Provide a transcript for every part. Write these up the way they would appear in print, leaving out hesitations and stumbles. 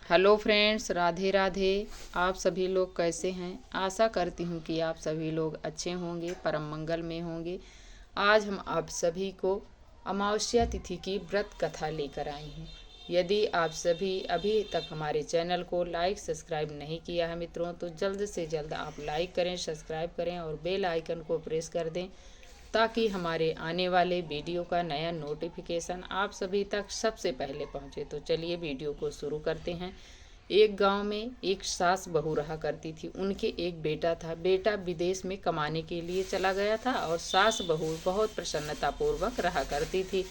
Hello friends, Radhe Radhe. आप सभी लोग कैसे हैं? आशा करती हूँ कि आप सभी लोग अच्छे होंगे, परम मंगल में होंगे। आज हम आप सभी को अमावस्या तिथि की व्रत कथा लेकर आई हूँ। यदि आप सभी अभी तक हमारे चैनल को लाइक सब्सक्राइब नहीं किया है मित्रों, तो जल्द से जल्द आप लाइक करें, सब्सक्राइब करें और बेल आइकन को प्रेस कर दें, ताकि हमारे आने वाले वीडियो का नया नोटिफिकेशन आप सभी तक सबसे पहले पहुंचे। तो चलिए वीडियो को शुरू करते हैं। एक गांव में एक सास बहू रहा करती थी। उनके एक बेटा था। बेटा विदेश में कमाने के लिए चला गया था और सास बहू बहुत प्रसन्नतापूर्वक रहा करती थी,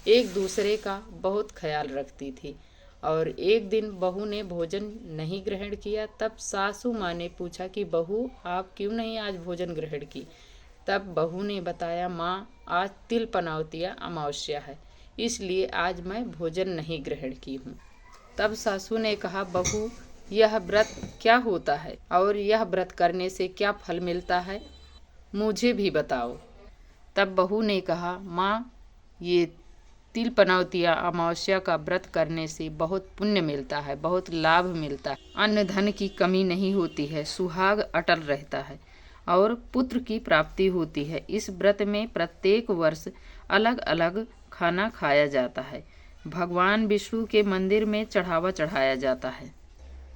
एक दूसरे का बहुत ख्याल रखती थी। और एक दिन बहू ने भोजन नहीं ग्रहण किया। तब सासू माँ ने पूछा कि बहू, आप क्यों नहीं आज भोजन ग्रहण की? तब बहू ने बताया, माँ, आज तिल पनौतिया अमावस्या है, इसलिए आज मैं भोजन नहीं ग्रहण की हूँ। तब सासू ने कहा, बहू, यह व्रत क्या होता है और यह व्रत करने से क्या फल मिलता है, मुझे भी बताओ। तब बहू ने कहा, माँ, ये तिल पनौतिया अमावस्या का व्रत करने से बहुत पुण्य मिलता है, बहुत लाभ मिलता है। अन्न धन की कमी नहीं होती है, सुहाग अटल रहता है और पुत्र की प्राप्ति होती है। इस व्रत में प्रत्येक वर्ष अलग अलग खाना खाया जाता है। भगवान विष्णु के मंदिर में चढ़ावा चढ़ाया जाता है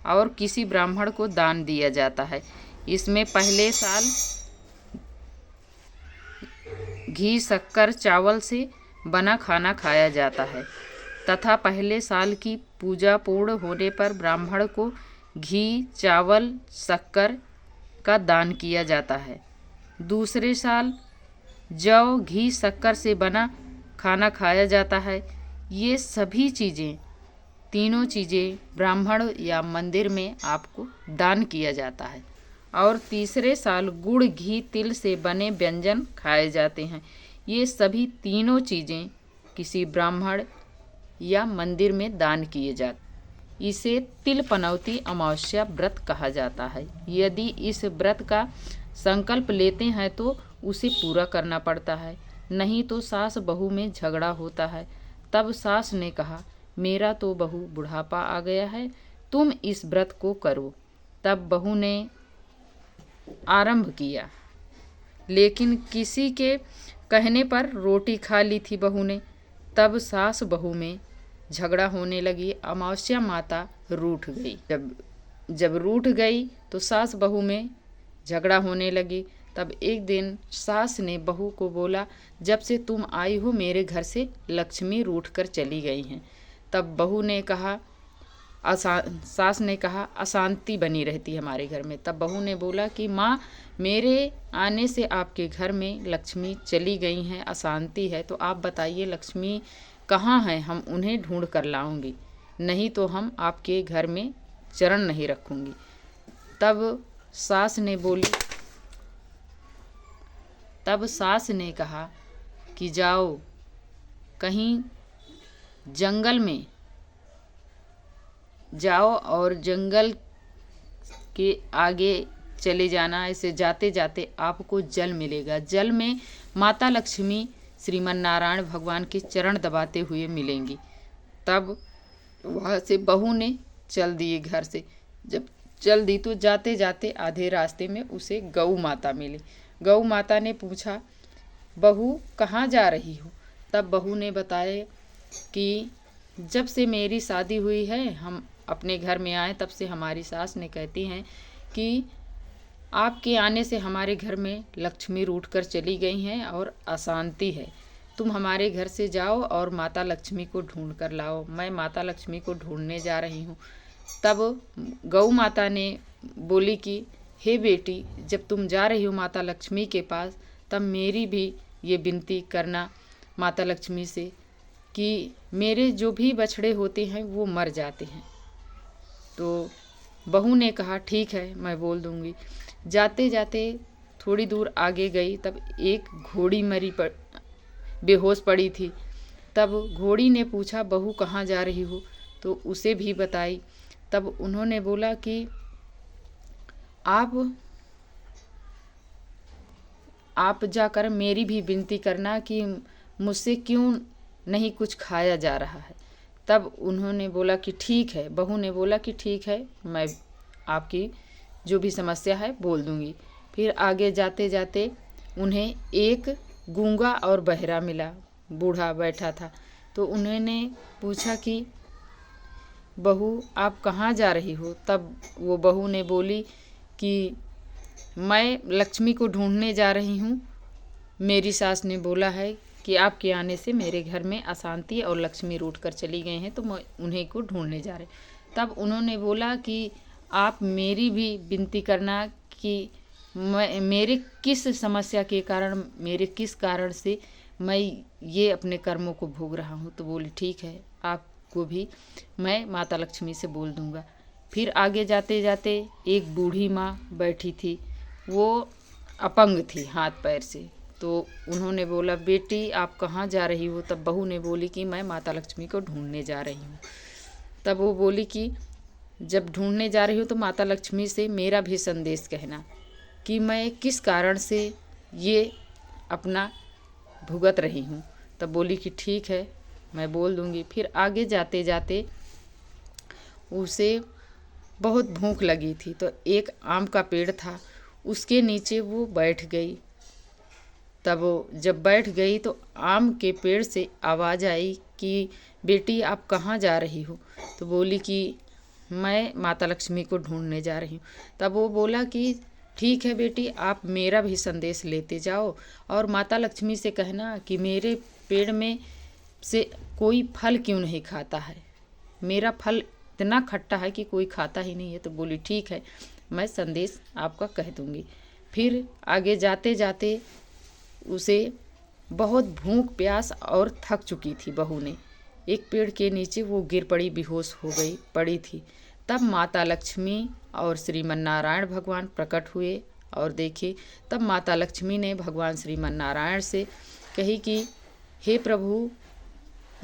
और किसी ब्राह्मण को दान दिया जाता है। इसमें पहले साल घी, शक्कर, चावल से बना खाना खाया जाता है तथा पहले साल की पूजा पूर्ण होने पर ब्राह्मण को घी, चावल, शक्कर का दान किया जाता है। दूसरे साल जौ, घी, शक्कर से बना खाना खाया जाता है। ये सभी चीज़ें, तीनों चीज़ें ब्राह्मण या मंदिर में आपको दान किया जाता है। और तीसरे साल गुड़, घी, तिल से बने व्यंजन खाए जाते हैं। ये सभी तीनों चीज़ें किसी ब्राह्मण या मंदिर में दान किए जाते। इसे तिल पनौती अमावस्या व्रत कहा जाता है। यदि इस व्रत का संकल्प लेते हैं तो उसे पूरा करना पड़ता है, नहीं तो सास बहू में झगड़ा होता है। तब सास ने कहा, मेरा तो बहू बुढ़ापा आ गया है, तुम इस व्रत को करो। तब बहू ने आरंभ किया, लेकिन किसी के कहने पर रोटी खा ली थी बहू ने। तब सास बहू में झगड़ा होने लगी। अमावस्या माता रूठ गई। जब रूठ गई तो सास बहू में झगड़ा होने लगी। तब एक दिन सास ने बहू को बोला, जब से तुम आई हो मेरे घर से लक्ष्मी रूठ कर चली गई हैं। तब बहू ने कहा, सास ने कहा, अशांति बनी रहती है हमारे घर में। तब बहू ने बोला कि माँ, मेरे आने से आपके घर में लक्ष्मी चली गई हैं, अशांति है, तो आप बताइए लक्ष्मी कहाँ हैं, हम उन्हें ढूंढ कर लाऊंगी, नहीं तो हम आपके घर में चरण नहीं रखूंगी। तब सास ने कहा कि जाओ कहीं जंगल में जाओ और जंगल के आगे चले जाना। ऐसे जाते जाते आपको जल मिलेगा। जल में माता लक्ष्मी श्रीमन नारायण भगवान के चरण दबाते हुए मिलेंगी। तब वहाँ से बहू ने चल दिए घर से। जब चल दी तो जाते जाते आधे रास्ते में उसे गौ माता मिली। गौ माता ने पूछा, बहू कहाँ जा रही हो? तब बहू ने बताया कि जब से मेरी शादी हुई है, हम अपने घर में आए, तब से हमारी सास ने कहती हैं कि आपके आने से हमारे घर में लक्ष्मी रूठ कर चली गई हैं और अशांति है। तुम हमारे घर से जाओ और माता लक्ष्मी को ढूंढ कर लाओ। मैं माता लक्ष्मी को ढूंढने जा रही हूँ। तब गौ माता ने बोली कि हे बेटी, जब तुम जा रही हो माता लक्ष्मी के पास, तब मेरी भी ये विनती करना माता लक्ष्मी से कि मेरे जो भी बछड़े होते हैं वो मर जाते हैं। तो बहू ने कहा, ठीक है, मैं बोल दूंगी। जाते जाते थोड़ी दूर आगे गई, तब एक घोड़ी बेहोश पड़ी थी। तब घोड़ी ने पूछा, बहू कहाँ जा रही हो? तो उसे भी बताई। तब उन्होंने बोला कि आप जाकर मेरी भी विनती करना कि मुझसे क्यों नहीं कुछ खाया जा रहा है। तब उन्होंने बोला कि ठीक है, बहू ने बोला कि ठीक है, मैं आपकी जो भी समस्या है बोल दूंगी। फिर आगे जाते जाते उन्हें एक गूंगा और बहरा मिला, बूढ़ा बैठा था। तो उन्होंने पूछा कि बहू आप कहाँ जा रही हो? तब वो बहू ने बोली कि मैं लक्ष्मी को ढूंढने जा रही हूँ। मेरी सास ने बोला है कि आपके आने से मेरे घर में अशांति और लक्ष्मी रूठ कर चली गई हैं, तो मैं उन्हीं को ढूंढने जा रहे। तब उन्होंने बोला कि आप मेरी भी विनती करना कि मैं मेरे किस समस्या के कारण, मेरे किस कारण से मैं ये अपने कर्मों को भोग रहा हूँ। तो बोली ठीक है, आपको भी मैं माता लक्ष्मी से बोल दूँगा। फिर आगे जाते जाते एक बूढ़ी माँ बैठी थी, वो अपंग थी हाथ पैर से। तो उन्होंने बोला बेटी आप कहाँ जा रही हो? तब बहू ने बोली कि मैं माता लक्ष्मी को ढूंढने जा रही हूँ। तब वो बोली कि जब ढूंढने जा रही हो तो माता लक्ष्मी से मेरा भी संदेश कहना कि मैं किस कारण से ये अपना भुगत रही हूँ। तब बोली कि ठीक है, मैं बोल दूँगी। फिर आगे जाते जाते उसे बहुत भूख लगी थी, तो एक आम का पेड़ था, उसके नीचे वो बैठ गई। तब वो जब बैठ गई तो आम के पेड़ से आवाज़ आई कि बेटी आप कहाँ जा रही हो? तो बोली कि मैं माता लक्ष्मी को ढूंढने जा रही हूँ। तब वो बोला कि ठीक है बेटी, आप मेरा भी संदेश लेते जाओ और माता लक्ष्मी से कहना कि मेरे पेड़ में से कोई फल क्यों नहीं खाता है, मेरा फल इतना खट्टा है कि कोई खाता ही नहीं है। तो बोली ठीक है, मैं संदेश आपका कह दूँगी। फिर आगे जाते जाते उसे बहुत भूख प्यास और थक चुकी थी बहू ने। एक पेड़ के नीचे वो गिर पड़ी, बेहोश हो गई पड़ी थी। तब माता लक्ष्मी और श्रीमन नारायण भगवान प्रकट हुए और देखे। तब माता लक्ष्मी ने भगवान श्रीमन नारायण से कही कि हे प्रभु,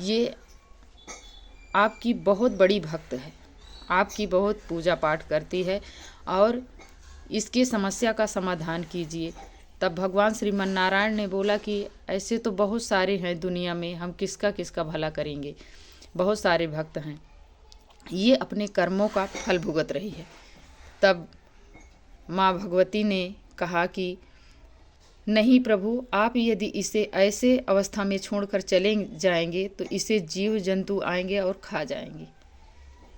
ये आपकी बहुत बड़ी भक्त है, आपकी बहुत पूजा पाठ करती है और इसकी समस्या का समाधान कीजिए। तब भगवान श्रीमन नारायण ने बोला कि ऐसे तो बहुत सारे हैं दुनिया में, हम किसका किसका भला करेंगे, बहुत सारे भक्त हैं, ये अपने कर्मों का फल भुगत रही है। तब माँ भगवती ने कहा कि नहीं प्रभु, आप यदि इसे ऐसे अवस्था में छोड़कर चले जाएंगे तो इसे जीव जंतु आएंगे और खा जाएंगे।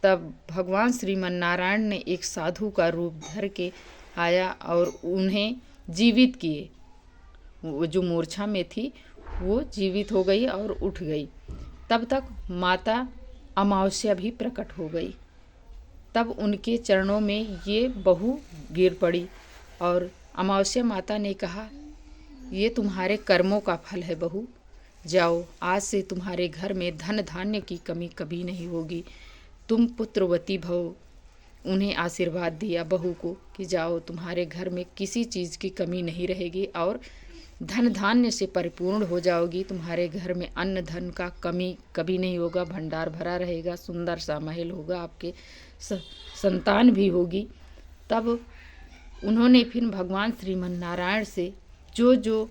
तब भगवान श्रीमन नारायण ने एक साधु का रूप धर के आया और उन्हें जीवित किए। वो जो मूर्छा में थी वो जीवित हो गई और उठ गई। तब तक माता अमावस्या भी प्रकट हो गई। तब उनके चरणों में ये बहू गिर पड़ी और अमावस्या माता ने कहा ये तुम्हारे कर्मों का फल है बहू, जाओ, आज से तुम्हारे घर में धन धान्य की कमी कभी नहीं होगी, तुम पुत्रवती भव। उन्हें आशीर्वाद दिया बहू को कि जाओ, तुम्हारे घर में किसी चीज़ की कमी नहीं रहेगी और धन धान्य से परिपूर्ण हो जाओगी। तुम्हारे घर में अन्न धन का कमी कभी नहीं होगा, भंडार भरा रहेगा, सुंदर सा महल होगा, आपके संतान भी होगी। तब उन्होंने फिर भगवान श्रीमन नारायण से जो जो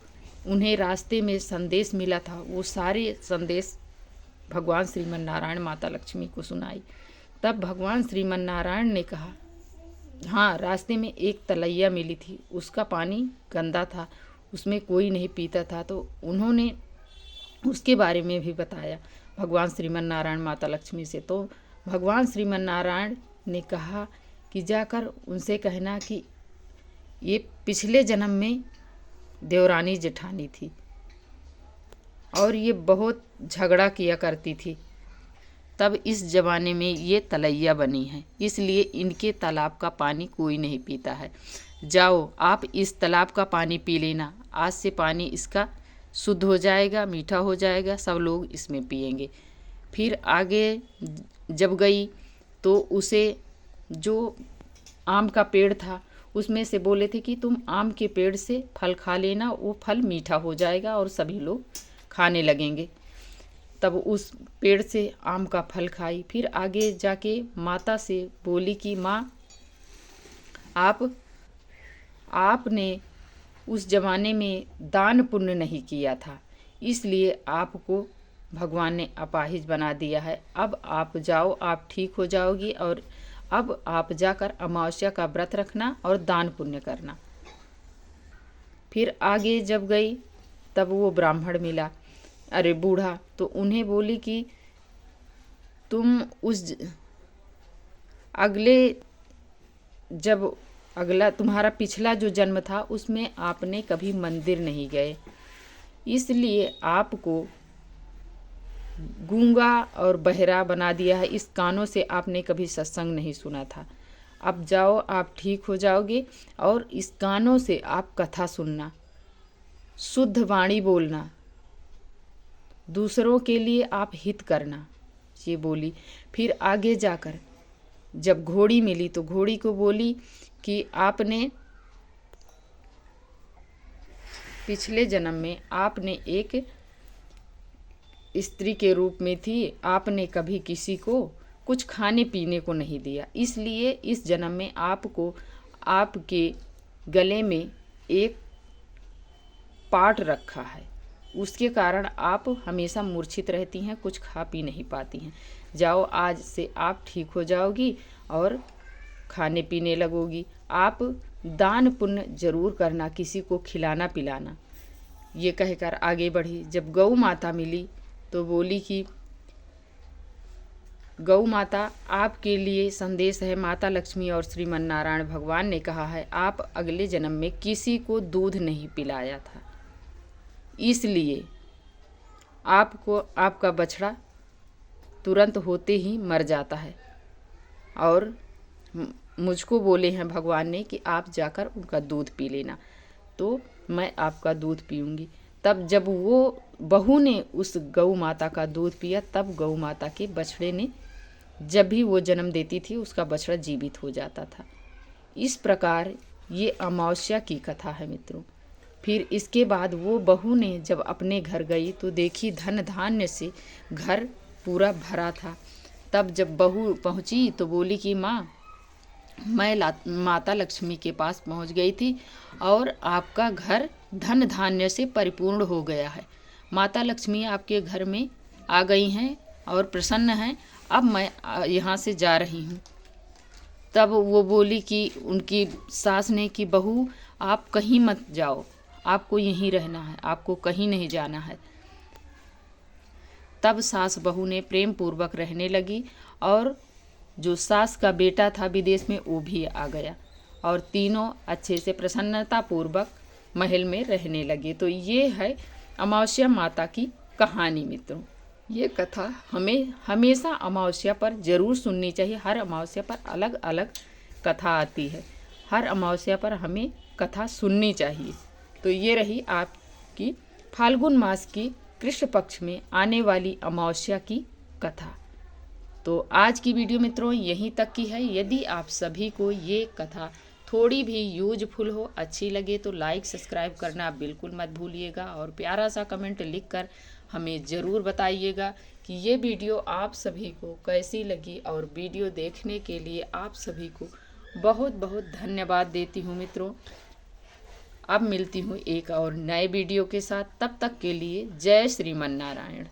उन्हें रास्ते में संदेश मिला था वो सारे संदेश भगवान श्रीमन नारायण माता लक्ष्मी को सुनाई। तब भगवान श्रीमन नारायण ने कहा हाँ, रास्ते में एक तलैया मिली थी, उसका पानी गंदा था, उसमें कोई नहीं पीता था। तो उन्होंने उसके बारे में भी बताया भगवान श्रीमन नारायण माता लक्ष्मी से। तो भगवान श्रीमन नारायण ने कहा कि जाकर उनसे कहना कि ये पिछले जन्म में देवरानी जेठानी थी और ये बहुत झगड़ा किया करती थी, तब इस ज़माने में ये तलैया बनी है, इसलिए इनके तालाब का पानी कोई नहीं पीता है। जाओ, आप इस तालाब का पानी पी लेना, आज से पानी इसका शुद्ध हो जाएगा, मीठा हो जाएगा, सब लोग इसमें पिएंगे। फिर आगे जब गई तो उसे जो आम का पेड़ था उसमें से बोले थे कि तुम आम के पेड़ से फल खा लेना, वो फल मीठा हो जाएगा और सभी लोग खाने लगेंगे। तब उस पेड़ से आम का फल खाई। फिर आगे जाके माता से बोली कि माँ, आपने उस जमाने में दान पुण्य नहीं किया था, इसलिए आपको भगवान ने अपाहिज बना दिया है। अब आप जाओ, आप ठीक हो जाओगी और अब आप जाकर अमावस्या का व्रत रखना और दान पुण्य करना। फिर आगे जब गई तब वो ब्राह्मण मिला, अरे बूढ़ा, तो उन्हें बोली कि तुम अगला तुम्हारा पिछला जो जन्म था उसमें आपने कभी मंदिर नहीं गए, इसलिए आपको गूंगा और बहरा बना दिया है। इस कानों से आपने कभी सत्संग नहीं सुना था। अब जाओ, आप ठीक हो जाओगे और इस कानों से आप कथा सुनना, शुद्ध वाणी बोलना, दूसरों के लिए आप हित करना, ये बोली। फिर आगे जाकर जब घोड़ी मिली तो घोड़ी को बोली कि आपने पिछले जन्म में आपने एक स्त्री के रूप में थी, आपने कभी किसी को कुछ खाने पीने को नहीं दिया, इसलिए इस जन्म में आपको आपके गले में एक पाट रखा है, उसके कारण आप हमेशा मूर्छित रहती हैं, कुछ खा पी नहीं पाती हैं। जाओ, आज से आप ठीक हो जाओगी और खाने पीने लगोगी। आप दान पुण्य जरूर करना, किसी को खिलाना पिलाना। ये कहकर आगे बढ़ी। जब गौ माता मिली तो बोली कि गौ माता, आपके लिए संदेश है। माता लक्ष्मी और श्रीमन नारायण भगवान ने कहा है आप अगले जन्म में किसी को दूध नहीं पिलाया था, इसलिए आपको आपका बछड़ा तुरंत होते ही मर जाता है। और मुझको बोले हैं भगवान ने कि आप जाकर उनका दूध पी लेना, तो मैं आपका दूध पीऊँगी। तब जब वो बहू ने उस गौ माता का दूध पिया, तब गौ माता के बछड़े ने, जब भी वो जन्म देती थी उसका बछड़ा जीवित हो जाता था। इस प्रकार ये अमावस्या की कथा है मित्रों। फिर इसके बाद वो बहू ने जब अपने घर गई तो देखी धन धान्य से घर पूरा भरा था। तब जब बहू पहुंची तो बोली कि माँ, मैं माता लक्ष्मी के पास पहुंच गई थी और आपका घर धन धान्य से परिपूर्ण हो गया है। माता लक्ष्मी आपके घर में आ गई हैं और प्रसन्न हैं, अब मैं यहाँ से जा रही हूँ। तब वो बोली कि उनकी सास ने कि बहू, आप कहीं मत जाओ, आपको यहीं रहना है, आपको कहीं नहीं जाना है। तब सास बहू ने प्रेम पूर्वक रहने लगी और जो सास का बेटा था विदेश में वो भी आ गया और तीनों अच्छे से प्रसन्नता पूर्वक महल में रहने लगे। तो ये है अमावस्या माता की कहानी मित्रों। ये कथा हमें हमेशा अमावस्या पर ज़रूर सुननी चाहिए। हर अमावस्या पर अलग अलग कथा आती है, हर अमावस्या पर हमें कथा सुननी चाहिए। तो ये रही आपकी फाल्गुन मास की कृष्ण पक्ष में आने वाली अमावस्या की कथा। तो आज की वीडियो मित्रों यहीं तक की है। यदि आप सभी को ये कथा थोड़ी भी यूजफुल हो, अच्छी लगे तो लाइक सब्सक्राइब करना बिल्कुल मत भूलिएगा और प्यारा सा कमेंट लिखकर हमें ज़रूर बताइएगा कि ये वीडियो आप सभी को कैसी लगी। और वीडियो देखने के लिए आप सभी को बहुत बहुत धन्यवाद देती हूँ मित्रों। अब मिलती हूँ एक और नए वीडियो के साथ, तब तक के लिए जय श्रीमन नारायण।